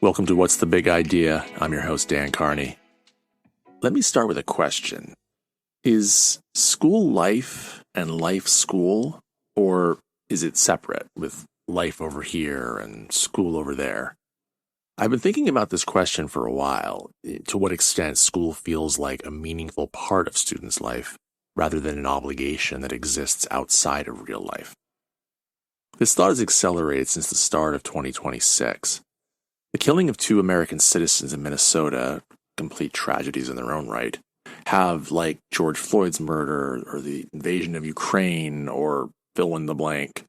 Welcome to What's the Big Idea? I'm your host, Dan Carney. Let me start with a question. Is school life and life school, or is it separate with life over here and school over there? I've been thinking about this question for a while, to what extent school feels like a meaningful part of students' life rather than an obligation that exists outside of real life. This thought has accelerated since the start of 2026. The killing of 2 American citizens in Minnesota, complete tragedies in their own right, have, like George Floyd's murder or the invasion of Ukraine or fill in the blank,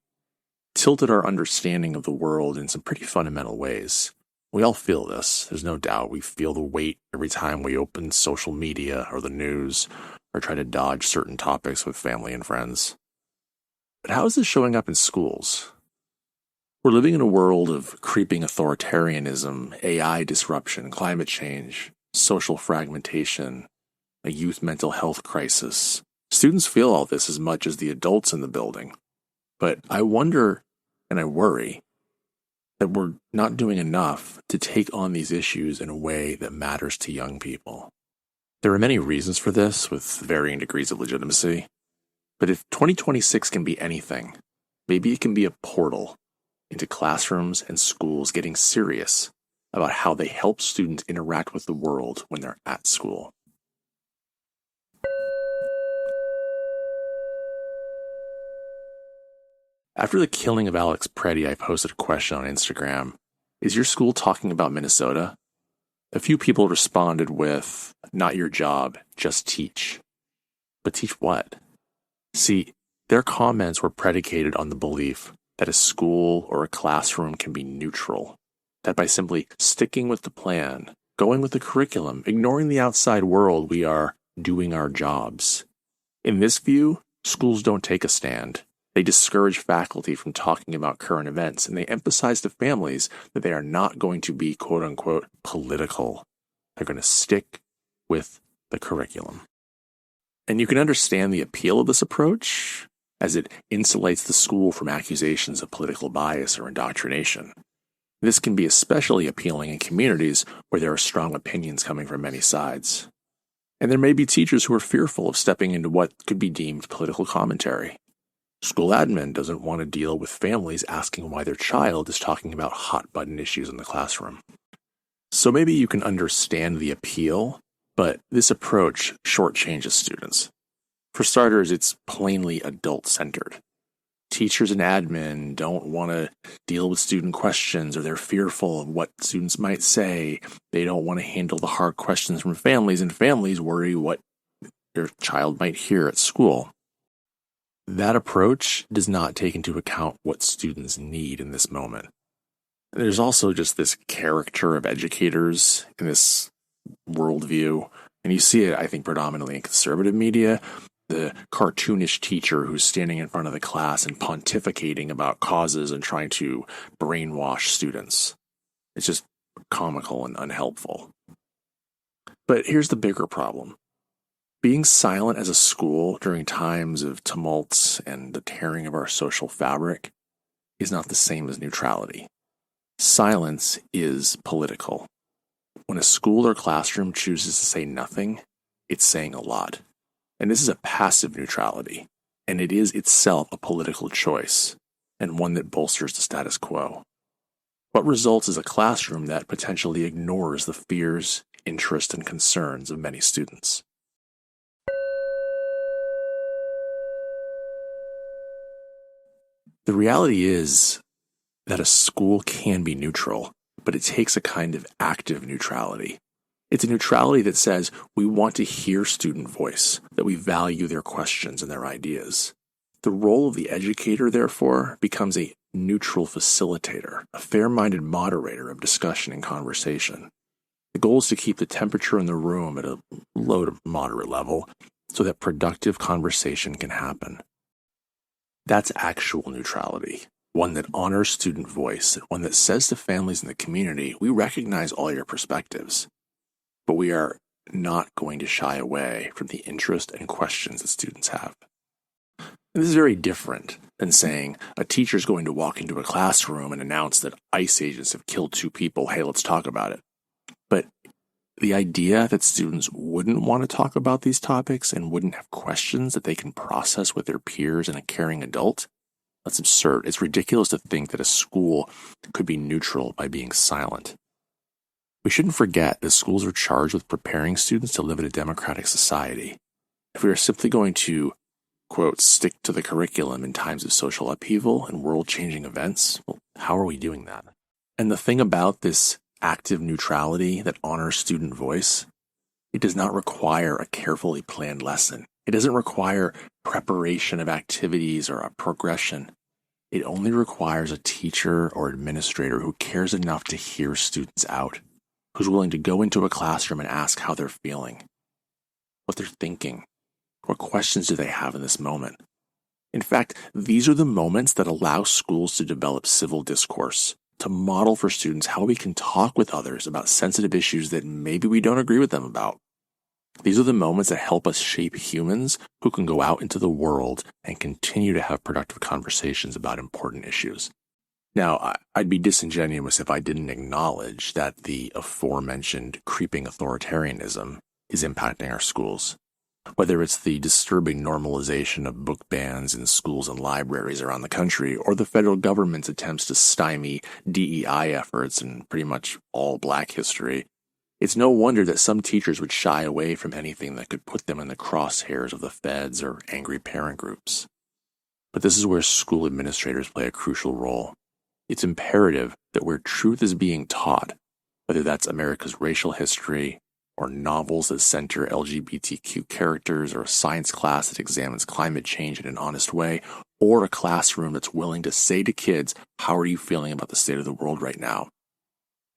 tilted our understanding of the world in some pretty fundamental ways. We all feel this, there's no doubt. We feel the weight every time we open social media or the news or try to dodge certain topics with family and friends. But how is this showing up in schools? We're living in a world of creeping authoritarianism, AI disruption, climate change, social fragmentation, a youth mental health crisis. Students feel all this as much as the adults in the building. But I wonder, and I worry, that we're not doing enough to take on these issues in a way that matters to young people. There are many reasons for this, with varying degrees of legitimacy. But if 2026 can be anything, maybe it can be a portal into classrooms and schools getting serious about how they help students interact with the world when they're at school. After the killing of Alex Preddy, I posted a question on Instagram. Is your school talking about Minnesota? A few people responded with, not your job, just teach. But teach what? See, their comments were predicated on the belief that a school or a classroom can be neutral, that by simply sticking with the plan, going with the curriculum, ignoring the outside world, we are doing our jobs. In this view, schools don't take a stand. They discourage faculty from talking about current events, and they emphasize to families that they are not going to be, quote-unquote, political. They're going to stick with the curriculum. And you can understand the appeal of this approach, as it insulates the school from accusations of political bias or indoctrination. This can be especially appealing in communities where there are strong opinions coming from many sides. And there may be teachers who are fearful of stepping into what could be deemed political commentary. School admin doesn't want to deal with families asking why their child is talking about hot-button issues in the classroom. So maybe you can understand the appeal, but this approach shortchanges students. For starters, it's plainly adult-centered. Teachers and admin don't want to deal with student questions, or they're fearful of what students might say. They don't want to handle the hard questions from families, and families worry what their child might hear at school. That approach does not take into account what students need in this moment. There's also just this character of educators in this worldview, and you see it, I think, predominantly in conservative media. The cartoonish teacher who's standing in front of the class and pontificating about causes and trying to brainwash students. It's just comical and unhelpful. But here's the bigger problem. Being silent as a school during times of tumults and the tearing of our social fabric is not the same as neutrality. Silence is political. When a school or classroom chooses to say nothing, it's saying a lot. And this is a passive neutrality, and it is itself a political choice, and one that bolsters the status quo. What results is a classroom that potentially ignores the fears, interests, and concerns of many students. The reality is that a school can be neutral, but it takes a kind of active neutrality. It's a neutrality that says we want to hear student voice, that we value their questions and their ideas. The role of the educator, therefore, becomes a neutral facilitator, a fair-minded moderator of discussion and conversation. The goal is to keep the temperature in the room at a low to moderate level so that productive conversation can happen. That's actual neutrality, one that honors student voice, one that says to families in the community, we recognize all your perspectives, but we are not going to shy away from the interest and questions that students have. And this is very different than saying a teacher's going to walk into a classroom and announce that ICE agents have killed 2 people. Hey, let's talk about it. But the idea that students wouldn't want to talk about these topics and wouldn't have questions that they can process with their peers and a caring adult, that's absurd. It's ridiculous to think that a school could be neutral by being silent. We shouldn't forget that schools are charged with preparing students to live in a democratic society. If we are simply going to, quote, stick to the curriculum in times of social upheaval and world-changing events, well, how are we doing that? And the thing about this active neutrality that honors student voice, it does not require a carefully planned lesson. It doesn't require preparation of activities or a progression. It only requires a teacher or administrator who cares enough to hear students out, who's willing to go into a classroom and ask how they're feeling, what they're thinking, what questions do they have in this moment. In fact, these are the moments that allow schools to develop civil discourse, to model for students how we can talk with others about sensitive issues that maybe we don't agree with them about. These are the moments that help us shape humans who can go out into the world and continue to have productive conversations about important issues. Now, I'd be disingenuous if I didn't acknowledge that the aforementioned creeping authoritarianism is impacting our schools. Whether it's the disturbing normalization of book bans in schools and libraries around the country, or the federal government's attempts to stymie DEI efforts in pretty much all Black history, it's no wonder that some teachers would shy away from anything that could put them in the crosshairs of the feds or angry parent groups. But this is where school administrators play a crucial role. It's imperative that where truth is being taught, whether that's America's racial history, or novels that center LGBTQ characters, or a science class that examines climate change in an honest way, or a classroom that's willing to say to kids, how are you feeling about the state of the world right now?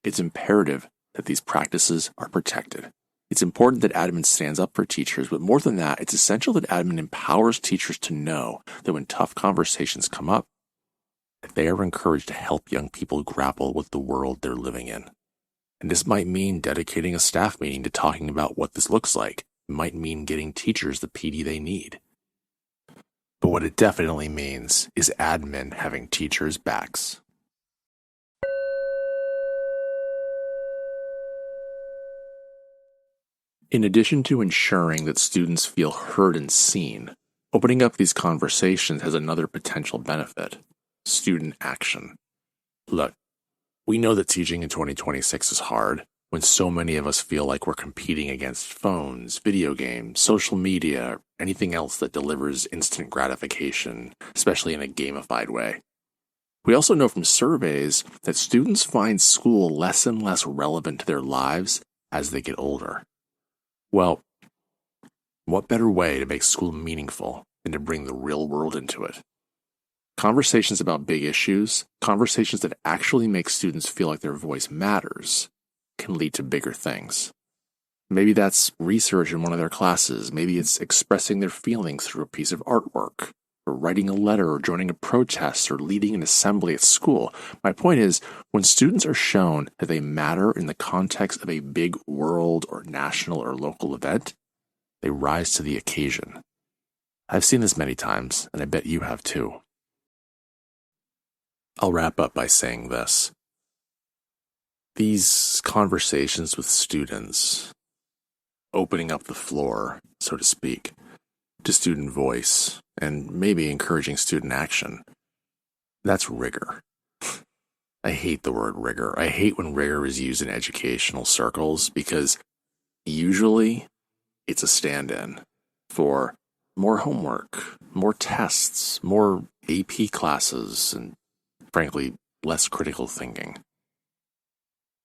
It's imperative that these practices are protected. It's important that admin stands up for teachers, but more than that, it's essential that admin empowers teachers to know that when tough conversations come up, that they are encouraged to help young people grapple with the world they're living in. And this might mean dedicating a staff meeting to talking about what this looks like. It might mean getting teachers the PD they need. But what it definitely means is admin having teachers' backs. In addition to ensuring that students feel heard and seen, opening up these conversations has another potential benefit: student action. Look, we know that teaching in 2026 is hard when so many of us feel like we're competing against phones, video games, social media, or anything else that delivers instant gratification, especially in a gamified way. We also know from surveys that students find school less and less relevant to their lives as they get older. Well, what better way to make school meaningful than to bring the real world into it? Conversations about big issues, conversations that actually make students feel like their voice matters, can lead to bigger things. Maybe that's research in one of their classes. Maybe it's expressing their feelings through a piece of artwork, or writing a letter, or joining a protest, or leading an assembly at school. My point is, when students are shown that they matter in the context of a big world or national or local event, they rise to the occasion. I've seen this many times, and I bet you have too. I'll wrap up by saying this. These conversations with students, opening up the floor, so to speak, to student voice, and maybe encouraging student action, that's rigor. I hate the word rigor. I hate when rigor is used in educational circles because usually it's a stand-in for more homework, more tests, more AP classes, and frankly, less critical thinking.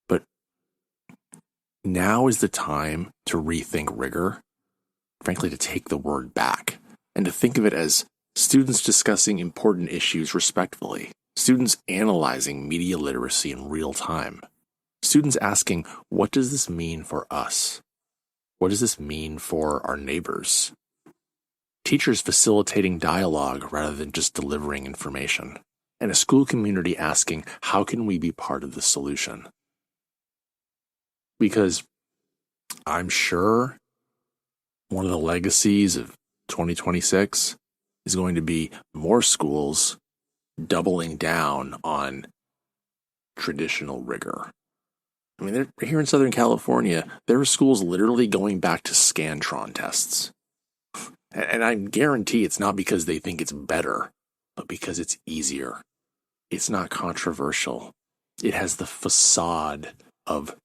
But now is the time to rethink rigor, frankly, to take the word back, and to think of it as students discussing important issues respectfully, students analyzing media literacy in real time, students asking, what does this mean for us? What does this mean for our neighbors? Teachers facilitating dialogue rather than just delivering information, and a school community asking, how can we be part of the solution? Because I'm sure one of the legacies of 2026 is going to be more schools doubling down on traditional rigor. I mean, they're here in Southern California, there are schools literally going back to Scantron tests. And I guarantee it's not because they think it's better, but because it's easier. It's not controversial. It has the facade of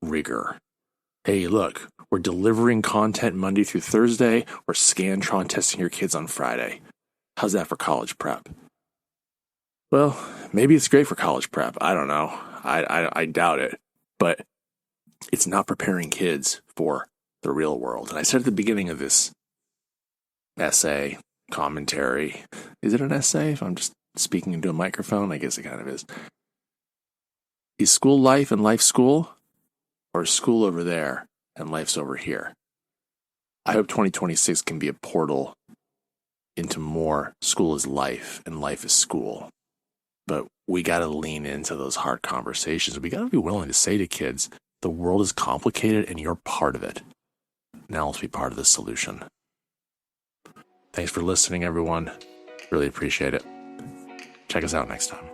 rigor. Hey, look, we're delivering content Monday through Thursday. We're Scantron testing your kids on Friday. How's that for college prep? Well, maybe it's great for college prep. I don't know. I doubt it. But it's not preparing kids for the real world. And I said at the beginning of this essay, commentary, is it an essay if I'm just speaking into a microphone? I guess it kind of is. Is school life and life school? Or is school over there and life's over here? I hope 2026 can be a portal into more school is life and life is school. But we got to lean into those hard conversations. We got to be willing to say to kids, the world is complicated and you're part of it. Now let's be part of the solution. Thanks for listening, everyone. Really appreciate it. Check us out next time.